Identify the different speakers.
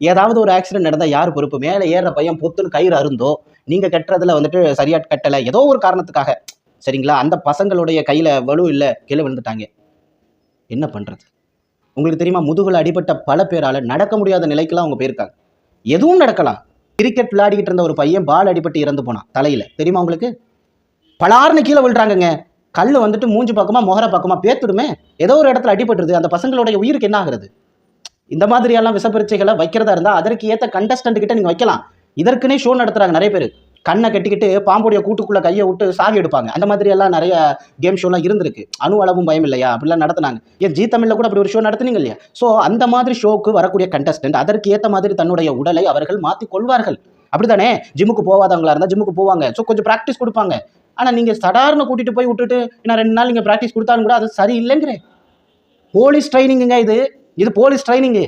Speaker 1: ஏதாவது ஒரு ஆக்சிடென்ட் நடந்தால் யார் பொறுப்பு? மேலே ஏறுற பையன் பொத்துன்னு கயிறு அருந்தோ, நீங்கள் கட்டுறதுல வந்துட்டு சரியா கட்டலை, ஏதோ ஒரு காரணத்துக்காக சரிங்களா, அந்த பசங்களுடைய கையில் வலு இல்லை, கீழே விழுந்துட்டாங்க, என்ன பண்ணுறது? உங்களுக்கு தெரியுமா, முதுகுல அடிபட்ட பல பேரால் நடக்க முடியாத நிலைக்கெல்லாம் அவங்க போயிருக்காங்க. எதுவும் நடக்கலாம். கிரிக்கெட் விளையாடிக்கிட்டு இருந்த ஒரு பையன் பால் அடிபட்டு இறந்து போனான் தலையில், தெரியுமா உங்களுக்கு? பலார்னு கீழே விழுறாங்கங்க. கல் வந்துட்டு மூஞ்சி பக்கமா முகர பக்கமா பேத்துடுமே, ஏதோ ஒரு இடத்துல அடிபட்டுருது, அந்த பசங்களுடைய உயிருக்கு என்ன ஆகுறது? இந்த மாதிரியெல்லாம் விஷப்பரீட்சைகளை வைக்கிறதா இருந்தால் அதற்கு ஏற்ற கண்டஸ்டன்ட் கிட்ட நீங்கள் வைக்கலாம். இதற்குனே ஷோ நடத்துகிறாங்க நிறைய பேர். கண்ணை கட்டிக்கிட்டு பாம்புடைய கூட்டுக்குள்ளே கையை விட்டு சாவி எடுப்பாங்க. அந்த மாதிரியெல்லாம் நிறைய கேம் ஷோலாம் இருந்திருக்கு. அணு அளவும் பயம் இல்லையா, அப்படிலாம் நடத்துனாங்க. ஏன் ஜி தமிழில் கூட அப்படி ஒரு ஷோ நடத்துனீங்க இல்லையா? ஸோ அந்த மாதிரி ஷோக்கு வரக்கூடிய கண்டஸ்டன்ட் அதற்கு ஏற்ற மாதிரி தன்னுடைய உடலை அவர்கள் மாற்றிக் கொள்வார்கள். அப்படித்தானே? ஜிம்முக்கு போகாதவங்களா இருந்தால் ஜிம்முக்கு போவாங்க. ஸோ கொஞ்சம் ப்ராக்டிஸ் கொடுப்பாங்க. ஆனால் நீங்கள் சடார்னு கூட்டிகிட்டு போய் விட்டுட்டு நான் 2 நாள் நீங்கள் ப்ராக்டிஸ் கொடுத்தாலும் கூட அது சரி இல்லைங்கிறேன். போலீஸ் ட்ரைனிங்குங்க இது போலீஸ் ட்ரைனிங்கு.